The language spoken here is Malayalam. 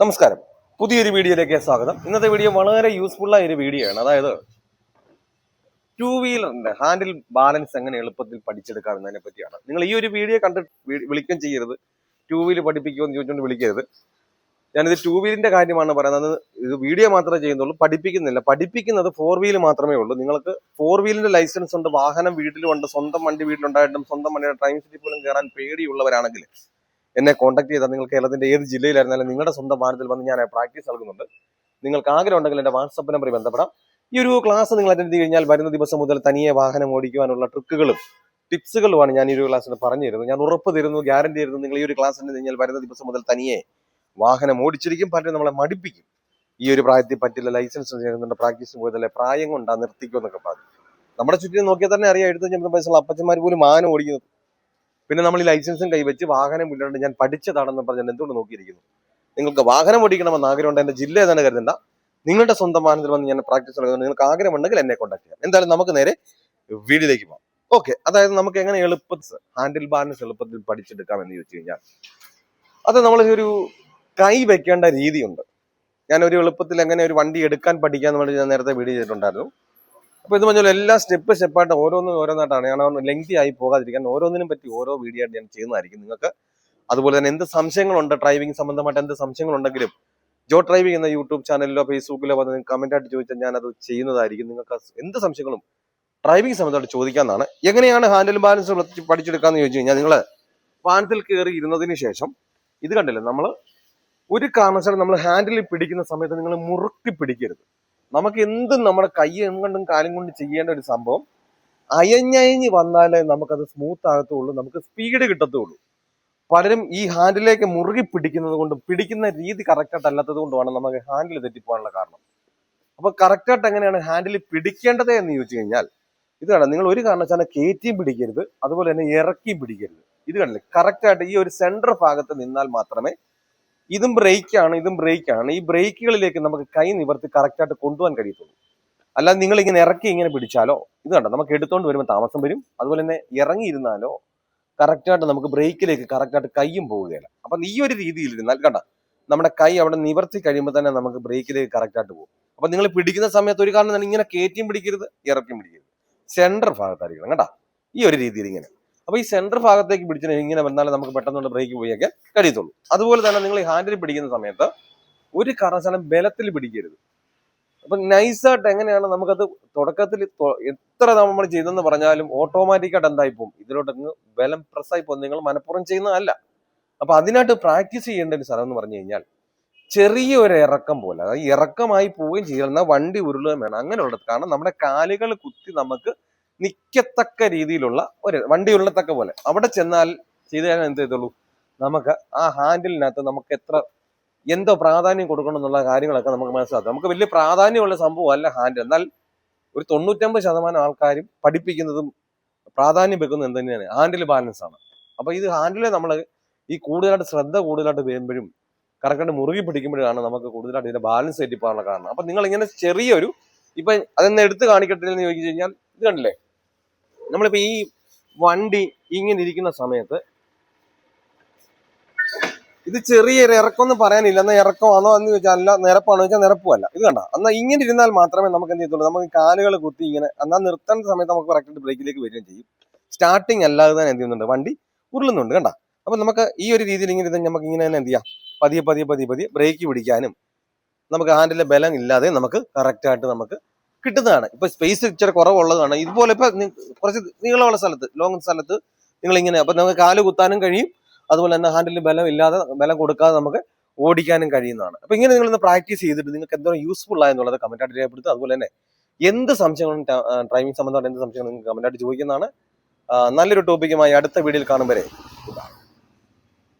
നമസ്കാരം, പുതിയൊരു വീഡിയോയിലേക്ക് സ്വാഗതം. ഇന്നത്തെ വീഡിയോ വളരെ യൂസ്ഫുൾ ആയ ഒരു വീഡിയോ ആണ്. അതായത് ടൂ വീലറിന്റെ ഹാൻഡിൽ ബാലൻസ് എങ്ങനെ എളുപ്പത്തിൽ പഠിച്ചെടുക്കാം എന്നതിനെ പറ്റിയാണ്. നിങ്ങൾ ഈ ഒരു വീഡിയോ കണ്ട് വിളിക്കുകയും ചെയ്യരുത്, ടൂ വീല് പഠിപ്പിക്കുമെന്ന് ചോദിച്ചുകൊണ്ട് വിളിക്കരുത്. ഞാനിത് ടൂ വീലിന്റെ കാര്യമാണ് പറയുന്നത്. ഇത് വീഡിയോ മാത്രമേ ചെയ്യുന്നുള്ളൂ, പഠിപ്പിക്കുന്നില്ല. പഠിപ്പിക്കുന്നത് ഫോർ വീല് മാത്രമേ ഉള്ളൂ. നിങ്ങൾക്ക് ഫോർ വീലിന്റെ ലൈസൻസ് ഉണ്ട്, വാഹനം വീട്ടിലുണ്ട്, സ്വന്തം വണ്ടി വീട്ടിലുണ്ടായിട്ടും സ്വന്തം വണ്ടിയുടെ ഡ്രൈവിംഗ് സീറ്റിൽ പോലും കയറാൻ പേടിയുള്ളവരാണെങ്കിൽ എന്നെ കോൺടാക്ട് ചെയ്താൽ നിങ്ങൾ കേരളത്തിന്റെ ഏത് ജില്ലയിലായിരുന്നാലും നിങ്ങളുടെ സ്വന്തം വാഹനത്തിൽ വന്ന് ഞാൻ പ്രാക്ടീസ് നൽകുന്നുണ്ട്. നിങ്ങൾക്ക് ആഗ്രഹം ഉണ്ടെങ്കിൽ എൻ്റെ വാട്സപ്പ് നമ്പറിൽ ബന്ധപ്പെടാം. ഈ ഒരു ക്ലാസ് നിങ്ങൾ അറ്റൻഡ് ചെയ്ത് കഴിഞ്ഞാൽ വരുന്ന ദിവസം മുതൽ തനിയെ വാഹനം ഓടിക്കുവാനുള്ള ട്രിക്കുകളും ടിപ്സുകളുമാണ് ഞാൻ ഈ ഒരു ക്ലാസ്സിൽ പറഞ്ഞു തരുന്നത്. ഞാൻ ഉറപ്പ് തരുന്നു, ഗ്യാരണ്ടി തരുന്നു, നിങ്ങൾ ഈ ഒരു ക്ലാസ് അറ്റൻഡ് കഴിഞ്ഞാൽ വരുന്ന ദിവസം മുതൽ തനിയെ വാഹനം ഓടിച്ചിരിക്കും. പലരും നമ്മളെ മടിപ്പിക്കും, ഈ ഒരു പ്രായത്തിൽ പറ്റില്ല, ലൈസൻസ് ചെയ്യുന്നുണ്ട്, പ്രാക്ടീസ് പോയതല്ലേ, പ്രായം കൊണ്ടാ നിർത്തിക്കോ എന്നൊക്കെ പറഞ്ഞു. നമ്മുടെ ചുറ്റും നോക്കിയാൽ തന്നെ അറിയാം, 75 വയസ്സുള്ള അപ്പച്ചന്മാർ പോലും വാഹനം ഓടിക്കുന്നത്. പിന്നെ നമ്മൾ ഈ ലൈസൻസും കൈവച്ച് വാഹനം വിടാണ്ട് ഞാൻ പഠിച്ചതാണെന്ന് പറഞ്ഞാൽ എന്തുകൊണ്ട് നോക്കിയിരിക്കുന്നു? നിങ്ങൾക്ക് വാഹനം ഓടിക്കണമെന്ന് ആഗ്രഹമുണ്ട്, എൻ്റെ ജില്ല ഏതാണ് കരുതണ്ട, നിങ്ങളുടെ സ്വന്തം വാഹനത്തിൽ വന്ന് ഞാൻ പ്രാക്ടീസ് നടക്കുന്നത്. നിങ്ങൾക്ക് ആഗ്രഹമുണ്ടെങ്കിൽ എന്നെ കോൺടാക്ട് ചെയ്യാം. എന്തായാലും നമുക്ക് നേരെ വീഡിയോയിലേക്ക് പോകാം. ഓക്കെ, അതായത് നമുക്ക് എങ്ങനെ എളുപ്പത്തിൽ ഹാൻഡിൽ ബാലൻസ് എളുപ്പത്തിൽ പഠിച്ചെടുക്കാം എന്ന് ചോദിച്ചു കഴിഞ്ഞാൽ, അത് നമ്മൾ ഒരു കൈ വെക്കേണ്ട രീതിയുണ്ട്. ഞാനൊരു എളുപ്പത്തിൽ എങ്ങനെ ഒരു വണ്ടി എടുക്കാൻ പഠിക്കാന്ന് വേണ്ടി ഞാൻ നേരത്തെ വീഡിയോ ചെയ്തിട്ടുണ്ടായിരുന്നു. അപ്പൊ ഇത് പറഞ്ഞാൽ എല്ലാ സ്റ്റെപ്പായിട്ട് ഓരോന്നായിട്ടാണ്. ഞാൻ ലെങ്തി ആയി പോകാതിരിക്കാൻ ഓരോന്നിനും പറ്റി ഓരോ വീഡിയോ ആയിട്ട് ഞാൻ ചെയ്യുന്നതായിരിക്കും. നിങ്ങൾക്ക് അതുപോലെ തന്നെ എന്ത് സംശയങ്ങളുണ്ട്, ഡ്രൈവിംഗ് സംബന്ധമായിട്ട് എന്ത് സംശയങ്ങളുണ്ടെങ്കിലും ജോ ഡ്രൈവിംഗ് എന്ന യൂട്യൂബ് ചാനലിലോ ഫേസ്ബുക്കിലോ വന്ന് കമന്റ് ആയിട്ട് ചോദിച്ചാൽ ഞാൻ അത് ചെയ്യുന്നതായിരിക്കും. നിങ്ങൾക്ക് എന്ത് സംശയങ്ങളും ഡ്രൈവിംഗ് സംബന്ധമായിട്ട് ചോദിക്കാവുന്നതാണ്. എങ്ങനെയാണ് ഹാൻഡിൽ ബാലൻസ് പഠിച്ചെടുക്കാന്ന് ചോദിച്ചു കഴിഞ്ഞാൽ, നിങ്ങൾ വാഹനത്തിൽ കയറി ഇരുന്നതിന് ശേഷം ഇത് കണ്ടില്ലേ, നമ്മൾ ഒരു കാരണവശാലും നമ്മൾ ഹാൻഡിൽ പിടിക്കുന്ന സമയത്ത് നിങ്ങൾ മുറുക്കി പിടിക്കരുത്. നമുക്ക് എന്തും നമ്മുടെ കൈ കൊണ്ടും കാലും കൊണ്ട് ചെയ്യേണ്ട ഒരു സംഭവം അയഞ്ഞയഞ്ഞ് വന്നാലേ നമുക്കത് സ്മൂത്ത് ആകത്തുള്ളൂ, നമുക്ക് സ്പീഡ് കിട്ടത്തുള്ളൂ. പലരും ഈ ഹാൻഡിലേക്ക് മുറുകി പിടിക്കുന്നത് കൊണ്ട്, പിടിക്കുന്ന രീതി കറക്റ്റായിട്ട് അല്ലാത്തത് കൊണ്ടുമാണ് നമുക്ക് ഹാൻഡിൽ തെറ്റിപ്പോകാനുള്ള കാരണം. അപ്പൊ കറക്റ്റായിട്ട് എങ്ങനെയാണ് ഹാൻഡിൽ പിടിക്കേണ്ടത് എന്ന് ചോദിച്ചു കഴിഞ്ഞാൽ, ഇതാണ്, നിങ്ങൾ ഒരു കാരണവശാലും കയറ്റിയും പിടിക്കരുത്, അതുപോലെ തന്നെ ഇറക്കിയും പിടിക്കരുത്. ഇത് കണ്ടില്ലേ, കറക്റ്റായിട്ട് ഈ ഒരു സെന്റർ ഭാഗത്ത് നിന്നാൽ മാത്രമേ, ഇതും ബ്രേക്കാണ്, ഇതും ബ്രേക്കാണ്, ഈ ബ്രേക്കുകളിലേക്ക് നമുക്ക് കൈ നിവർത്തി കറക്റ്റായിട്ട് കൊണ്ടുപോകാൻ കഴിയത്തുള്ളൂ. അല്ലാതെ നിങ്ങൾ ഇങ്ങനെ ഇറക്കി ഇങ്ങനെ പിടിച്ചാലോ, ഇത് കണ്ടോ, നമുക്ക് എടുത്തോണ്ട് വരുമ്പോൾ താമസം വരും. അതുപോലെ തന്നെ ഇറങ്ങിയിരുന്നാലോ കറക്റ്റായിട്ട് നമുക്ക് ബ്രേക്കിലേക്ക് കറക്റ്റായിട്ട് കൈയും പോവുകയില്ല. അപ്പൊ ഈ ഒരു രീതിയിൽ ഇരുന്നാൽ കണ്ട, നമ്മുടെ കൈ അവിടെ നിവർത്തി കഴിയുമ്പോൾ തന്നെ നമുക്ക് ബ്രേക്കിലേക്ക് കറക്റ്റായിട്ട് പോകും. അപ്പൊ നിങ്ങൾ പിടിക്കുന്ന സമയത്ത് ഒരു കാരണം ഇങ്ങനെ കയറ്റിയും പിടിക്കരുത്, ഇറക്കിയും പിടിക്കരുത്, സെന്റർ ഭാഗത്തായിരിക്കണം കേട്ടാ, ഈ ഒരു രീതിയിൽ ഇങ്ങനെ. അപ്പൊ ഈ സെന്റർ ഭാഗത്തേക്ക് പിടിച്ചിട്ട് ഇങ്ങനെ വന്നാലും നമുക്ക് പെട്ടെന്ന് ബ്രേക്ക് പോയൊക്കെ കഴിയത്തുള്ളൂ. അതുപോലെ തന്നെ നിങ്ങൾ ഈ ഹാൻഡിൽ പിടിക്കുന്ന സമയത്ത് ഒരു കാരണവശാലും ബലത്തിൽ പിടിക്കരുത്. അപ്പൊ നൈസായിട്ട് എങ്ങനെയാണ് നമുക്കത് തുടക്കത്തിൽ എത്ര നമ്മൾ ചെയ്തെന്ന് പറഞ്ഞാലും ഓട്ടോമാറ്റിക്കായിട്ട് എന്തായി പോകും, ഇതിലോട്ട് ബലം പ്രസ്സായി പോകും. നിങ്ങൾ മനഃപൂർവ്വം ചെയ്യുന്നതല്ല. അപ്പൊ അതിനായിട്ട് പ്രാക്ടീസ് ചെയ്യേണ്ട ഒരു സ്ഥലം എന്ന് പറഞ്ഞു കഴിഞ്ഞാൽ, ചെറിയൊരു ഇറക്കം പോലെ, അതായത് ഇറക്കമായി പോവുകയും ചെയ്യുന്ന വണ്ടി ഉരുളുകയും വേണം. അങ്ങനെയുള്ളത്, കാരണം നമ്മുടെ കാലുകൾ കുത്തി നമുക്ക് നിൽക്കത്തക്ക രീതിയിലുള്ള ഒരു വണ്ടി ഉരുളത്തക്ക പോലെ അവിടെ ചെന്നാൽ ചെയ്ത് കഴിഞ്ഞാൽ എന്ത് ചെയ്തുള്ളൂ, നമുക്ക് ആ ഹാൻഡിലിനകത്ത് നമുക്ക് എന്തോ പ്രാധാന്യം കൊടുക്കണം എന്നുള്ള കാര്യങ്ങളൊക്കെ നമുക്ക് മനസ്സിലാക്കാം. നമുക്ക് വലിയ പ്രാധാന്യമുള്ള സംഭവമല്ല ഹാൻഡിൽ. എന്നാൽ ഒരു 99% ആൾക്കാരും പഠിപ്പിക്കുന്നതും പ്രാധാന്യം വെക്കുന്നതും എന്ത് തന്നെയാണ്, ഹാൻഡിൽ ബാലൻസ് ആണ്. അപ്പൊ ഇത് ഹാൻഡിൽ നമ്മൾ ഈ കൂടുതലായിട്ട് ശ്രദ്ധ കൂടുതലായിട്ട് വരുമ്പോഴും കറക്റ്റായിട്ട് മുറുകി പിടിക്കുമ്പോഴാണ് നമുക്ക് കൂടുതലായിട്ട് ഇതിന്റെ ബാലൻസ് തെറ്റിപ്പോകാനുള്ള കാരണം. അപ്പൊ നിങ്ങൾ ഇങ്ങനെ ചെറിയൊരു, ഇപ്പൊ അതെന്ന് എടുത്ത് കാണിക്കട്ടെ എന്ന് ചോദിച്ചു കഴിഞ്ഞാൽ, ഇത് കണ്ടില്ലേ, നമ്മളിപ്പോ ഈ വണ്ടി ഇങ്ങനെ ഇരിക്കുന്ന സമയത്ത് ഇത് ചെറിയൊരു ഇറക്കം എന്ന് പറയാനില്ല. എന്നാൽ ഇറക്കമാണോ എന്ന് ചോദിച്ചാൽ അല്ല, നിരപ്പാണോ ചോദിച്ചാൽ നിരപ്പുമല്ല. ഇത് കണ്ട, എന്നാൽ ഇങ്ങനെ ഇരുന്നാൽ മാത്രമേ നമുക്ക് എന്ത് ചെയ്യത്തുള്ളൂ, നമുക്ക് കാലുകൾ കുത്തി ഇങ്ങനെ, എന്നാൽ നിർത്തേണ്ട സമയത്ത് നമുക്ക് കറക്റ്റായിട്ട് ബ്രേക്കിലേക്ക് വരികയും ചെയ്യും. സ്റ്റാർട്ടിങ് അല്ലാതെ തന്നെ എന്ത് ചെയ്യുന്നുണ്ട്, വണ്ടി ഉരുളുന്നുണ്ട് കണ്ട. അപ്പൊ നമുക്ക് ഈ ഒരു രീതിയിൽ ഇങ്ങനെ ഇരുന്ന് നമുക്ക് ഇങ്ങനെ തന്നെ എന്ത് ചെയ്യാം, പതിയെ പതിയെ പതിയെ പതിയെ ബ്രേക്ക് പിടിക്കാനും നമുക്ക് ഹാൻഡിലെ ബലം ഇല്ലാതെ നമുക്ക് കറക്റ്റായിട്ട് നമുക്ക് കിട്ടുന്നതാണ്. ഇപ്പൊ സ്പേസ് ഇച്ചിരി കുറവുള്ളതാണ്. ഇതുപോലെ ഇപ്പൊ കുറച്ച് നീളമുള്ള സ്ഥലത്ത്, ലോങ് സ്ഥലത്ത് നിങ്ങൾ ഇങ്ങനെ, അപ്പൊ നമുക്ക് കാല് കുത്താനും കഴിയും, അതുപോലെ തന്നെ ഹാൻഡിലിന് ബലം ഇല്ലാതെ, ബലം കൊടുക്കാതെ നമുക്ക് ഓടിക്കാനും കഴിയുന്നതാണ്. അപ്പൊ ഇങ്ങനെ നിങ്ങൾ പ്രാക്ടീസ് ചെയ്തിട്ട് നിങ്ങൾക്ക് എന്തോ യൂസ്ഫുൾ ആയെന്നുള്ളത് കമന്റ് ആയിട്ട് രേഖപ്പെടുത്തുക. അതുപോലെ തന്നെ എന്ത് സംശയങ്ങളും ഡ്രൈവിംഗ് സംബന്ധമായിട്ട് എന്ത് സംശയങ്ങളും നിങ്ങൾക്ക് കമന്റ് ആയിട്ട് ചോദിക്കുന്നതാണ്. നല്ലൊരു ടോപ്പിക്കുമായി അടുത്ത വീഡിയോയിൽ കാണും വരെ